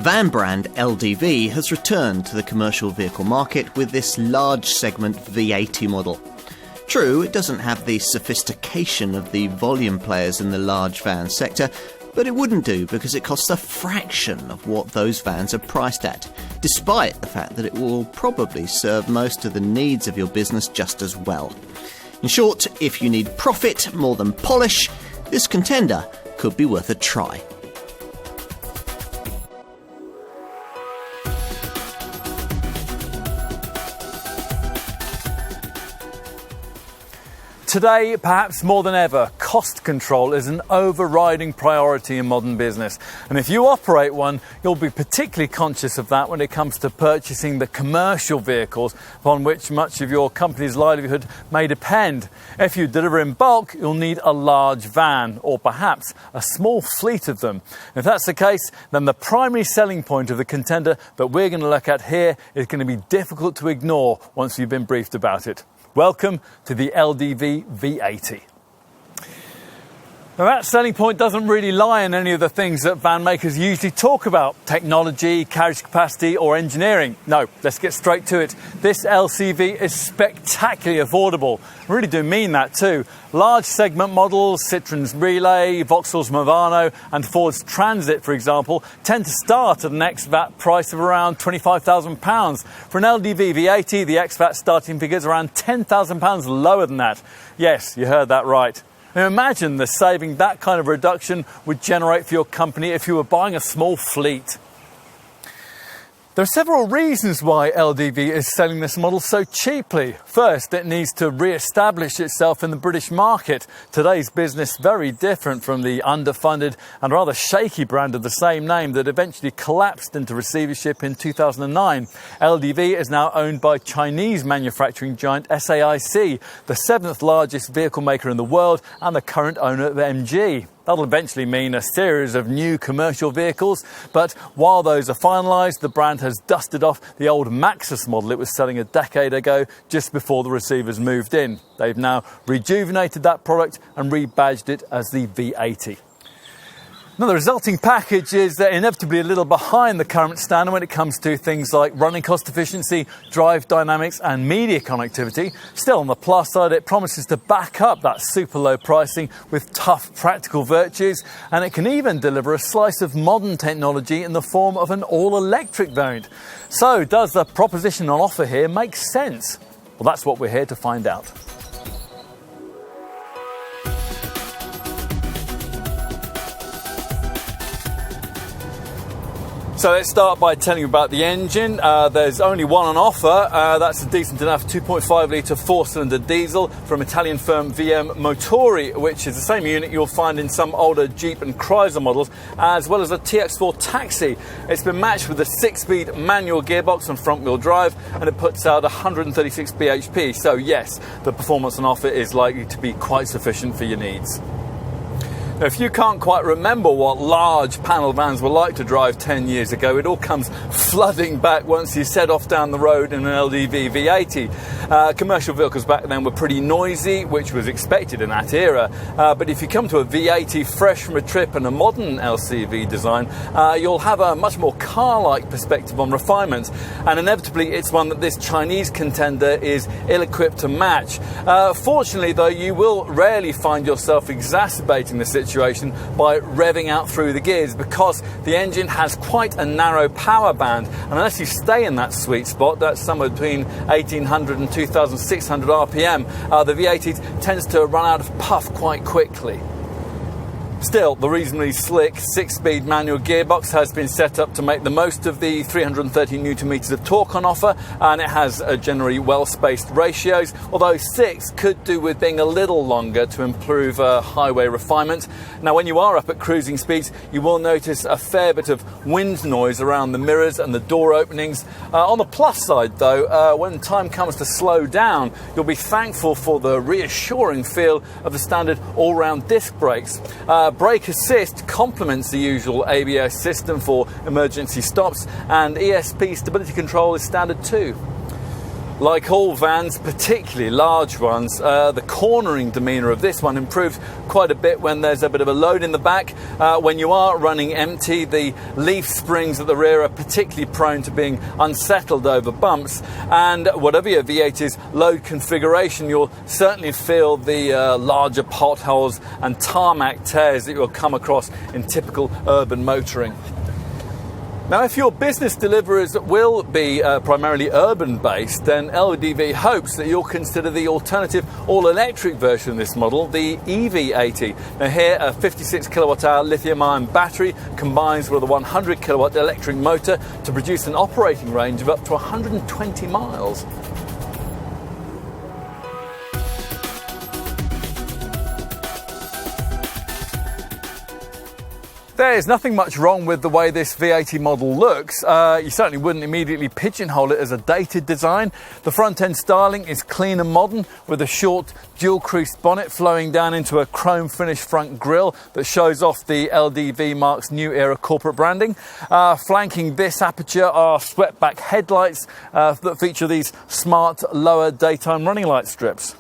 Van brand LDV has returned to the commercial vehicle market with this large segment V80 model. True, it doesn't have the sophistication of the volume players in the large van sector, but it wouldn't do because it costs a fraction of what those vans are priced at, despite the fact that it will probably serve most of the needs of your business just as well. In short, if you need profit more than polish, this contender could be worth a try. Today, perhaps more than ever, cost control is an overriding priority in modern business. And if you operate one, you'll be particularly conscious of that when it comes to purchasing the commercial vehicles upon which much of your company's livelihood may depend. If you deliver in bulk, you'll need a large van, or perhaps a small fleet of them. If that's the case, then the primary selling point of the contender that we're going to look at here is going to be difficult to ignore once you've been briefed about it. Welcome to the LDVV80. Now that selling point doesn't really lie in any of the things that van makers usually talk about: technology, carriage capacity or engineering. No, let's get straight to it. This LCV is spectacularly affordable. I really do mean that too. Large segment models, Citroen's Relay, Vauxhall's Movano and Ford's Transit, for example, tend to start at an ex-VAT price of around £25,000. For an LDVV80, the ex-VAT starting figure is around £10,000 lower than that. Yes, you heard that right. Now imagine the saving that kind of reduction would generate for your company if you were buying a small fleet. There are several reasons why LDV is selling this model so cheaply. First, it needs to re-establish itself in the British market. Today's business very different from the underfunded and rather shaky brand of the same name that eventually collapsed into receivership in 2009. LDV is now owned by Chinese manufacturing giant SAIC, the seventh largest vehicle maker in the world and the current owner of MG. That'll eventually mean a series of new commercial vehicles, but while those are finalised, the brand has dusted off the old Maxus model it was selling a decade ago, just before the receivers moved in. They've now rejuvenated that product and rebadged it as the V80. Now, the resulting package is inevitably a little behind the current standard when it comes to things like running cost efficiency, drive dynamics and media connectivity. Still, on the plus side, it promises to back up that super low pricing with tough practical virtues, and it can even deliver a slice of modern technology in the form of an all-electric variant. So, does the proposition on offer here make sense? Well, that's what we're here to find out. So let's start by telling you about the engine. There's only one on offer. That's a decent enough 2.5 litre four-cylinder diesel from Italian firm VM Motori, which is the same unit you'll find in some older Jeep and Chrysler models, as well as a TX4 Taxi. It's been matched with a 6-speed manual gearbox and front-wheel drive, and it puts out 136 bhp. So yes, the performance on offer is likely to be quite sufficient for your needs. Now, if you can't quite remember what large panel vans were like to drive 10 years ago, it all comes flooding back once you set off down the road in an LDV V80. Commercial vehicles back then were pretty noisy, which was expected in that era. But if you come to a V80 fresh from a trip and a modern LCV design, you'll have a much more car-like perspective on refinement. And inevitably, it's one that this Chinese contender is ill-equipped to match. Fortunately, though, you will rarely find yourself exacerbating the situation by revving out through the gears, because the engine has quite a narrow power band, and unless you stay in that sweet spot, that's somewhere between 1800 and 2600 RPM, the V80 tends to run out of puff quite quickly. Still, the reasonably slick 6-speed manual gearbox has been set up to make the most of the 330 Nm of torque on offer, and it has generally well-spaced ratios, although 6 could do with being a little longer to improve highway refinement. Now, when you are up at cruising speeds, you will notice a fair bit of wind noise around the mirrors and the door openings. On the plus side, though, when time comes to slow down, you'll be thankful for the reassuring feel of the standard all-round disc brakes. Brake assist complements the usual ABS system for emergency stops, and ESP stability control is standard too. Like all vans, particularly large ones, the cornering demeanour of this one improves quite a bit when there's a bit of a load in the back. When you are running empty, the leaf springs at the rear are particularly prone to being unsettled over bumps, and whatever your V80's load configuration, you'll certainly feel the larger potholes and tarmac tears that you'll come across in typical urban motoring. Now, if your business deliveries will be primarily urban-based, then LDV hopes that you'll consider the alternative all-electric version of this model, the EV80. Now here, a 56 kilowatt-hour lithium-ion battery combines with a 100 kilowatt electric motor to produce an operating range of up to 120 miles. There's nothing much wrong with the way this V80 model looks. You certainly wouldn't immediately pigeonhole it as a dated design. The front end styling is clean and modern, with a short dual creased bonnet flowing down into a chrome finished front grille that shows off the LDV marque's new era corporate branding. Flanking this aperture are swept-back headlights that feature these smart lower daytime running light strips.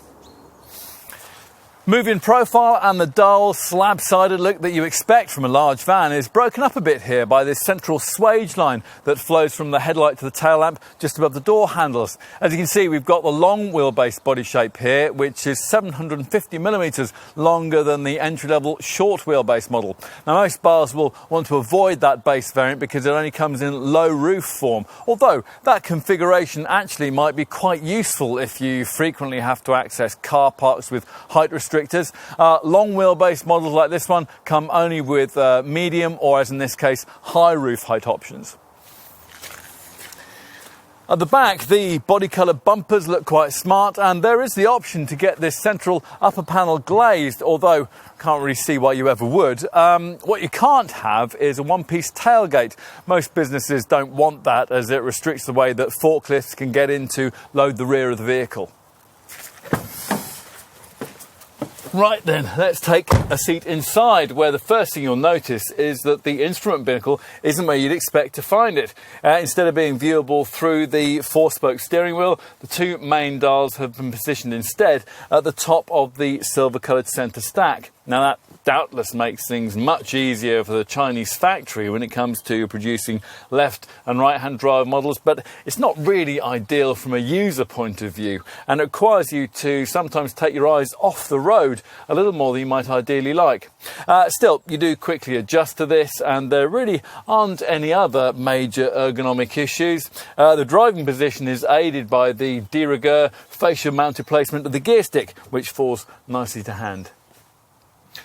Moving profile and the dull, slab-sided look that you expect from a large van is broken up a bit here by this central swage line that flows from the headlight to the tail lamp just above the door handles. As you can see, we've got the long wheelbase body shape here, which is 750mm longer than the entry-level short wheelbase model. Now, most buyers will want to avoid that base variant because it only comes in low roof form, although that configuration actually might be quite useful if you frequently have to access car parks with height restrictions. Long wheelbase models like this one come only with medium, or as in this case, high roof height options. At the back, the body colour bumpers look quite smart, and there is the option to get this central upper panel glazed, although can't really see why you ever would. What you can't have is a one-piece tailgate. Most businesses don't want that, as it restricts the way that forklifts can get in to load the rear of the vehicle. Right then, let's take a seat inside, where the first thing you'll notice is that the instrument binnacle isn't where you'd expect to find it. Instead of being viewable through the four-spoke steering wheel, the two main dials have been positioned instead at the top of the silver-coloured centre stack. Now that doubtless makes things much easier for the Chinese factory when it comes to producing left and right hand drive models, but it's not really ideal from a user point of view, and it requires you to sometimes take your eyes off the road a little more than you might ideally like. Still, you do quickly adjust to this, and there really aren't any other major ergonomic issues. The driving position is aided by the de rigueur fascia mounted placement of the gear stick, which falls nicely to hand.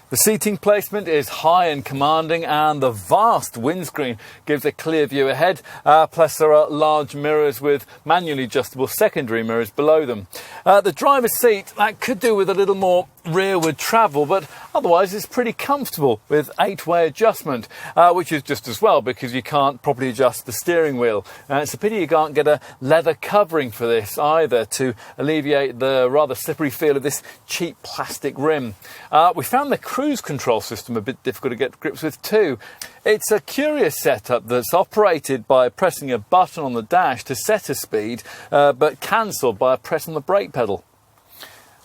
The seating placement is high and commanding, and the vast windscreen gives a clear view ahead, plus there are large mirrors with manually adjustable secondary mirrors below them. The driver's seat, that could do with a little more rearward travel, but otherwise it's pretty comfortable with 8-way adjustment, which is just as well because you can't properly adjust the steering wheel. It's a pity you can't get a leather covering for this either to alleviate the rather slippery feel of this cheap plastic rim. We found the cruise control system a bit difficult to get to grips with too. It's a curious setup that's operated by pressing a button on the dash to set a speed, but cancelled by pressing the brake pedal.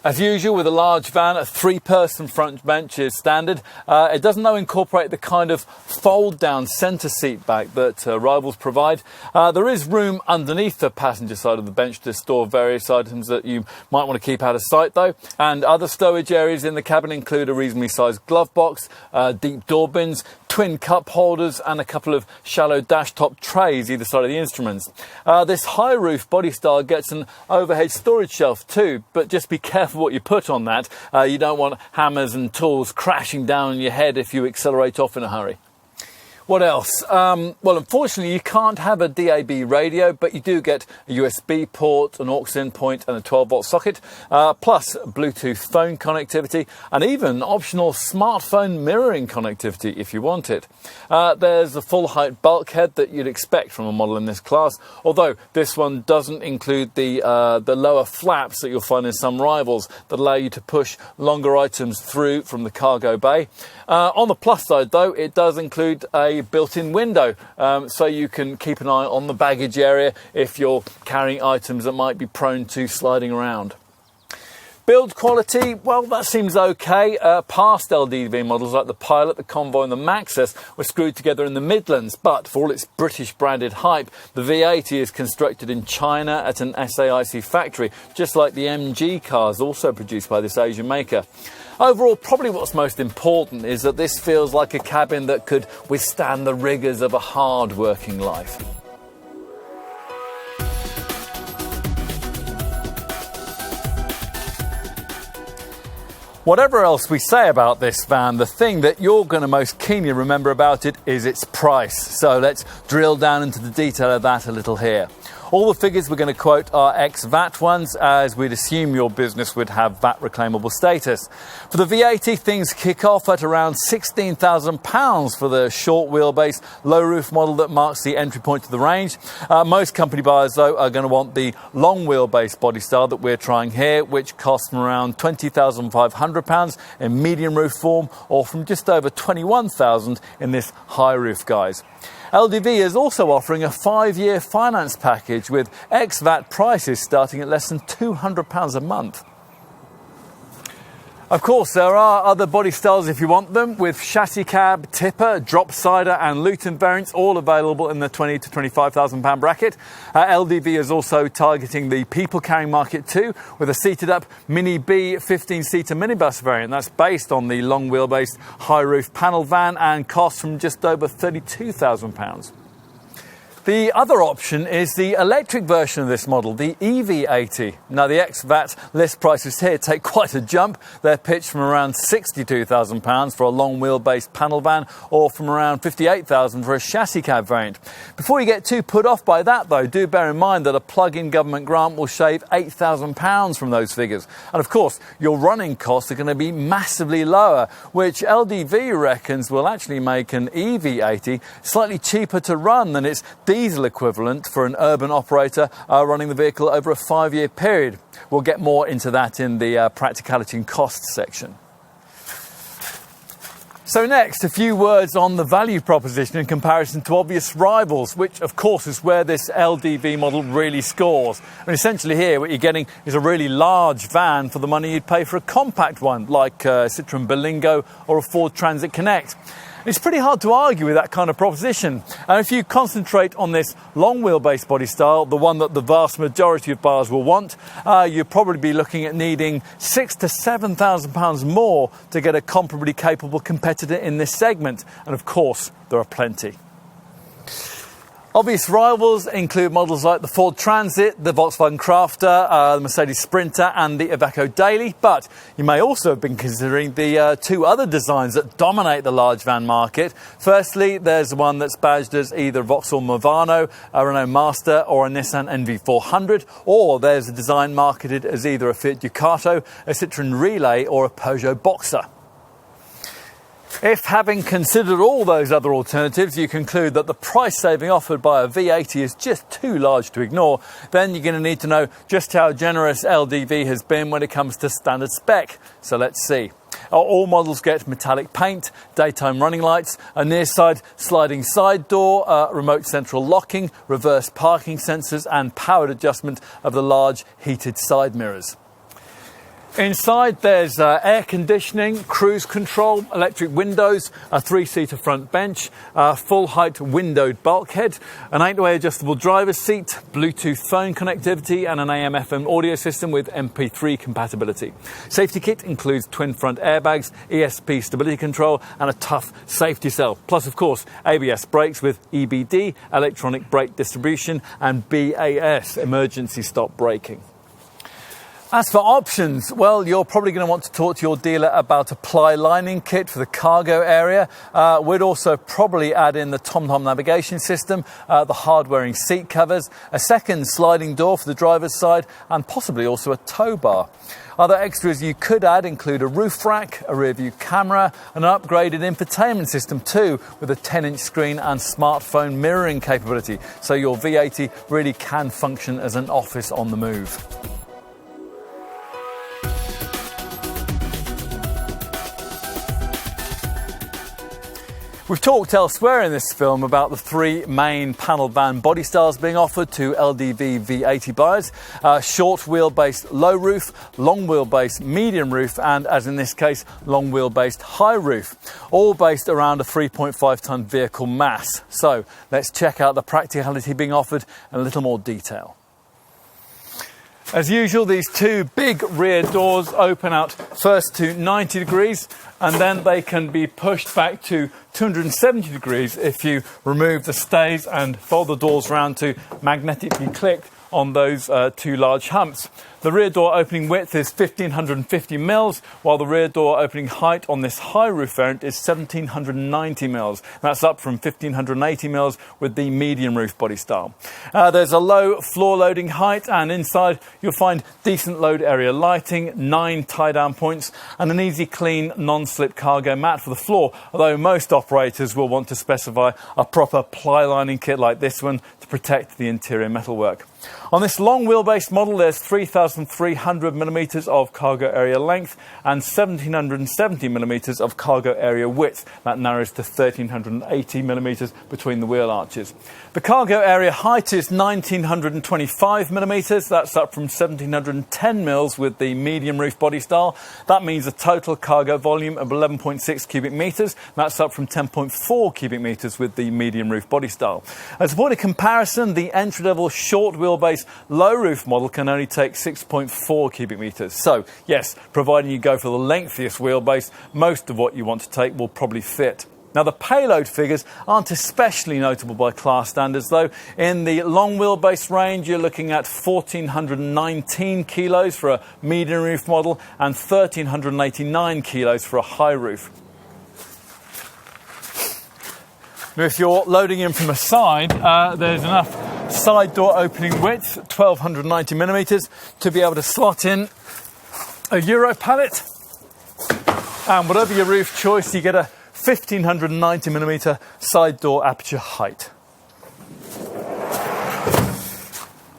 As usual with a large van, a 3-person front bench is standard. It doesn't though incorporate the kind of fold-down centre seat back that rivals provide. There is room underneath the passenger side of the bench to store various items that you might want to keep out of sight though. And other stowage areas in the cabin include a reasonably sized glove box, deep door bins, twin cup holders and a couple of shallow dash top trays either side of the instruments. This high roof body style gets an overhead storage shelf too, but just be careful what you put on that. You don't want hammers and tools crashing down on your head if you accelerate off in a hurry. What else? Well, unfortunately, you can't have a DAB radio, but you do get a USB port, an aux in point, and a 12-volt socket, plus Bluetooth phone connectivity, and even optional smartphone mirroring connectivity if you want it. There's a full-height bulkhead that you'd expect from a model in this class, although this one doesn't include the lower flaps that you'll find in some rivals that allow you to push longer items through from the cargo bay. On the plus side, though, it does include a a built-in window, so you can keep an eye on the baggage area if you're carrying items that might be prone to sliding around. Build quality, well, that seems okay. Past LDV models like the Pilot, the Convoy and the Maxus were screwed together in the Midlands, but for all its British branded hype, the V80 is constructed in China at an SAIC factory, just like the MG cars also produced by this Asian maker. Overall, probably what's most important is that this feels like a cabin that could withstand the rigours of a hard working life. Whatever else we say about this van, the thing that you're going to most keenly remember about it is its price. So let's drill down into the detail of that a little here. All the figures we're going to quote are ex-VAT ones, as we'd assume your business would have VAT reclaimable status. For the V80, things kick off at around £16,000 for the short wheelbase, low roof model that marks the entry point to the range. Most company buyers, though, are going to want the long wheelbase body style that we're trying here, which costs from around £20,500 in medium roof form, or from just over £21,000 in this high roof guise. LDV is also offering a 5-year finance package with ex-VAT prices starting at less than £200 a month. Of course, there are other body styles if you want them, with chassis cab, tipper, drop sider and Luton variants, all available in the £20,000 to £25,000 bracket. LDV is also targeting the people carrying market too, with a seated up Mini B 15-seater minibus variant. That's based on the long wheelbase high roof panel van and costs from just over £32,000. The other option is the electric version of this model, the EV80. Now, the ex-VAT list prices here take quite a jump. They're pitched from around £62,000 for a long wheelbase panel van, or from around £58,000 for a chassis cab variant. Before you get too put off by that, though, do bear in mind that a plug-in government grant will shave £8,000 from those figures. And of course, your running costs are going to be massively lower, which LDV reckons will actually make an EV80 slightly cheaper to run than its diesel equivalent for an urban operator running the vehicle over a 5-year period. We'll get more into that in the practicality and costs section. So next, a few words on the value proposition in comparison to obvious rivals, which of course is where this LDV model really scores. And essentially here what you're getting is a really large van for the money you'd pay for a compact one, like a Citroën Berlingo or a Ford Transit Connect. It's pretty hard to argue with that kind of proposition. And if you concentrate on this long wheelbase body style, the one that the vast majority of buyers will want, you'll probably be looking at needing £6,000 to £7,000 more to get a comparably capable competitor in this segment. And of course, there are plenty. Obvious rivals include models like the Ford Transit, the Volkswagen Crafter, the Mercedes Sprinter and the Iveco Daily, but you may also have been considering the two other designs that dominate the large van market. Firstly, there's one that's badged as either a Vauxhall Movano, a Renault Master or a Nissan NV400, or there's a design marketed as either a Fiat Ducato, a Citroën Relay or a Peugeot Boxer. If, having considered all those other alternatives, you conclude that the price saving offered by a V80 is just too large to ignore, then you're going to need to know just how generous LDV has been when it comes to standard spec. So let's see. All models get metallic paint, daytime running lights, a near side sliding side door, remote central locking, reverse parking sensors and powered adjustment of the large heated side mirrors. Inside there's air conditioning, cruise control, electric windows, a 3-seater front bench, full height windowed bulkhead, an 8-way adjustable driver's seat, Bluetooth phone connectivity and an AM/FM audio system with MP3 compatibility. Safety kit includes twin front airbags, ESP stability control and a tough safety cell. Plus of course ABS brakes with EBD, electronic brake distribution and BAS, emergency stop braking. As for options, well, you're probably going to want to talk to your dealer about a ply lining kit for the cargo area. We'd also probably add in the TomTom navigation system, the hard-wearing seat covers, a second sliding door for the driver's side, and possibly also a tow bar. Other extras you could add include a roof rack, a rear view camera, and an upgraded infotainment system too, with a 10-inch screen and smartphone mirroring capability, so your V80 really can function as an office on the move. We've talked elsewhere in this film about the three main panel van body styles being offered to LDVV80 buyers. Short wheelbase low roof, long wheelbase medium roof, and as in this case, long wheelbase high roof, all based around a 3.5 tonne vehicle mass. So let's check out the practicality being offered in a little more detail. As usual, these two big rear doors open out first to 90 degrees and then they can be pushed back to 270 degrees if you remove the stays and fold the doors around to magnetically click on those two large humps. The rear door opening width is 1550 mils, while the rear door opening height on this high roof variant is 1790 mils. That's up from 1580 mils with the medium roof body style. There's a low floor loading height, and inside you'll find decent load area lighting, 9 tie-down points, and an easy clean non-slip cargo mat for the floor, although most operators will want to specify a proper ply lining kit like this one to protect the interior metalwork. On this long wheelbase model, there's 3,300 millimetres of cargo area length and 1,770 millimetres of cargo area width. That narrows to 1,380 millimetres between the wheel arches. The cargo area height is 1,925 millimetres. That's up from 1,710 mils with the medium roof body style. That means a total cargo volume of 11.6 cubic metres. That's up from 10.4 cubic metres with the medium roof body style. As a point of comparison, the entry-level short wheelbase low roof model can only take 6.4 cubic metres. So yes, providing you go for the lengthiest wheelbase, most of what you want to take will probably fit. Now, the payload figures aren't especially notable by class standards, though. In the long wheelbase range, you're looking at 1,419 kilos for a medium roof model and 1,389 kilos for a high roof. Now, if you're loading in from a side, there's enough side door opening width, 1,290 millimetres, to be able to slot in a Euro pallet. And whatever your roof choice, you get a 1,590 millimetre side door aperture height.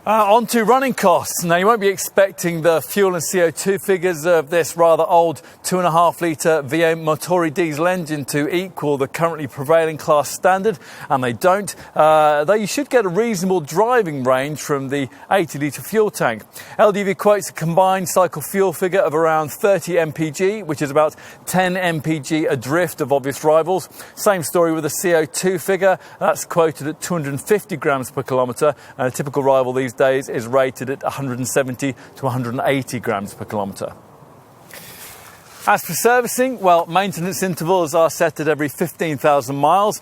On to running costs. Now, you won't be expecting the fuel and CO2 figures of this rather old 2.5 litre V8 Motori diesel engine to equal the currently prevailing class standard, and they don't, though you should get a reasonable driving range from the 80 litre fuel tank. LDV quotes a combined cycle fuel figure of around 30 mpg, which is about 10 mpg adrift of obvious rivals. Same story with the CO2 figure. That's quoted at 250 grams per kilometre, and a typical rival these days is rated at 170 to 180 grams per kilometre. As for servicing, well, maintenance intervals are set at every 15,000 miles.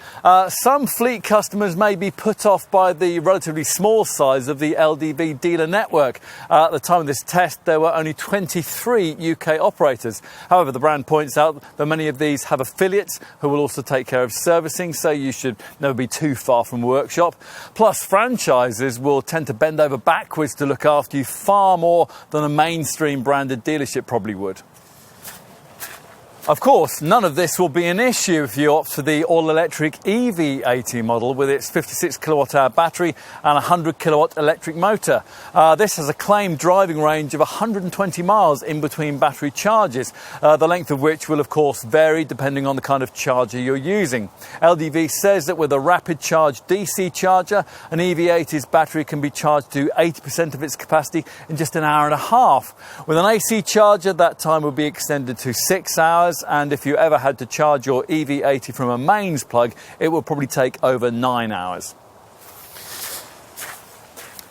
Some fleet customers may be put off by the relatively small size of the LDV dealer network. At the time of this test, there were only 23 UK operators. However, the brand points out that many of these have affiliates who will also take care of servicing, so you should never be too far from a workshop. Plus, franchises will tend to bend over backwards to look after you far more than a mainstream branded dealership probably would. Of course, none of this will be an issue if you opt for the all-electric EV80 model with its 56 kilowatt-hour battery and 100 kilowatt electric motor. This has a claimed driving range of 120 miles in between battery charges, the length of which will of course vary depending on the kind of charger you're using. LDV says that with a rapid charge DC charger, an EV80's battery can be charged to 80% of its capacity in just an hour and a half. With an AC charger, that time will be extended to 6 hours. And if you ever had to charge your EV80 from a mains plug, it will probably take over 9 hours.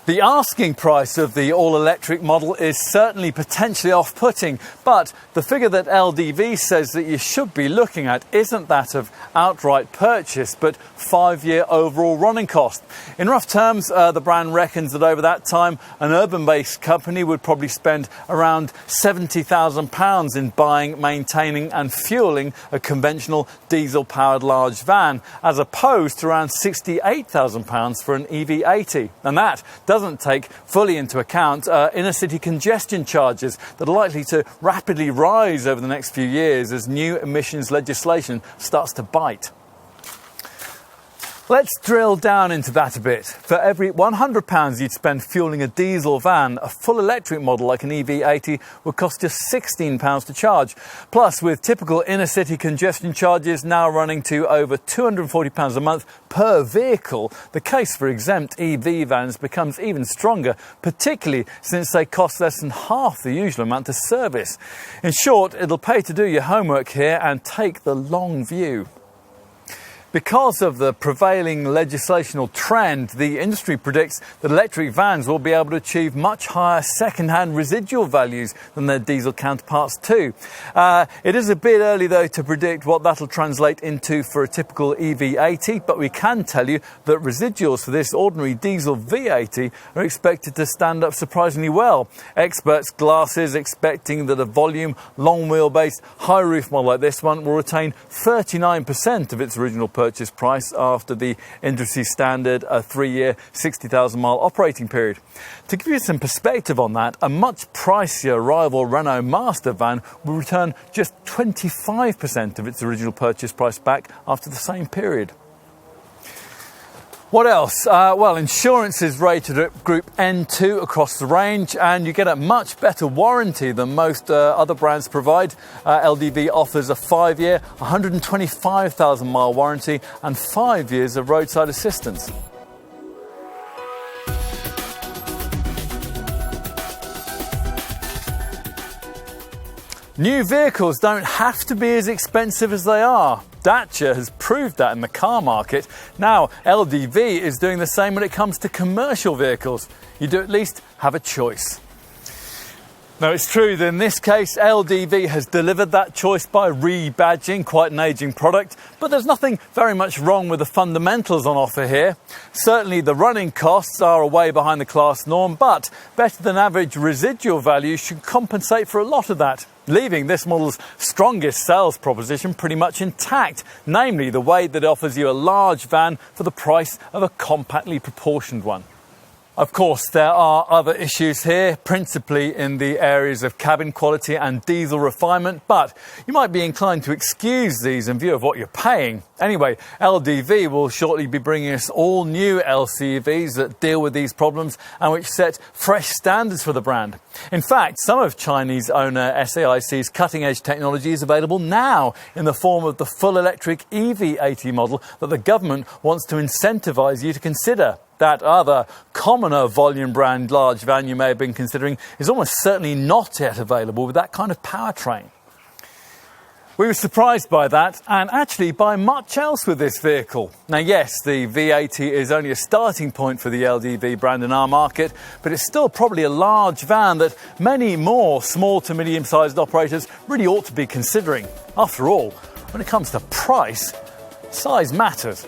The asking price of the all-electric model is certainly potentially off-putting, but the figure that LDV says that you should be looking at isn't that of outright purchase, but 5-year overall running cost. In rough terms, the brand reckons that over that time, an urban-based company would probably spend around £70,000 in buying, maintaining and fuelling a conventional diesel-powered large van, as opposed to around £68,000 for an EV80. And that doesn't take fully into account inner city congestion charges that are likely to rapidly rise over the next few years as new emissions legislation starts to bite. Let's drill down into that a bit. For every £100 you'd spend fueling a diesel van, a full electric model like an EV80 would cost just £16 to charge. Plus, with typical inner city congestion charges now running to over £240 a month per vehicle, the case for exempt EV vans becomes even stronger, particularly since they cost less than half the usual amount to service. In short, it'll pay to do your homework here and take the long view. Because of the prevailing legislational trend, the industry predicts that electric vans will be able to achieve much higher second-hand residual values than their diesel counterparts too. It is a bit early though to predict what that'll translate into for a typical EV80, but we can tell you that residuals for this ordinary diesel V80 are expected to stand up surprisingly well. Experts' glasses expecting that a volume, long wheelbase, high roof model like this one will retain 39% of its original purchase price after the industry standard, a 3-year, 60,000 mile operating period. To give you some perspective on that, a much pricier rival Renault Master van will return just 25% of its original purchase price back after the same period. What else? Well, insurance is rated at Group N2 across the range, and you get a much better warranty than most other brands provide. LDV offers a 5-year, 125,000 mile warranty and 5 years of roadside assistance. New vehicles don't have to be as expensive as they are. Dacia has proved that in the car market. Now, LDV is doing the same when it comes to commercial vehicles. You do at least have a choice. Now, it's true that in this case, LDV has delivered that choice by rebadging quite an aging product, but there's nothing very much wrong with the fundamentals on offer here. Certainly, the running costs are way behind the class norm, but better than average residual value should compensate for a lot of that, leaving this model's strongest sales proposition pretty much intact, namely the way that it offers you a large van for the price of a compactly proportioned one. Of course, there are other issues here, principally in the areas of cabin quality and diesel refinement, but you might be inclined to excuse these in view of what you're paying. Anyway, LDV will shortly be bringing us all new LCVs that deal with these problems and which set fresh standards for the brand. In fact, some of Chinese owner SAIC's cutting-edge technology is available now in the form of the full electric EV80 model that the government wants to incentivise you to consider. That other, commoner volume brand large van you may have been considering is almost certainly not yet available with that kind of powertrain. We were surprised by that, and actually by much else with this vehicle. Now yes, the V80 is only a starting point for the LDV brand in our market, but it's still probably a large van that many more small to medium-sized operators really ought to be considering. After all, when it comes to price, size matters.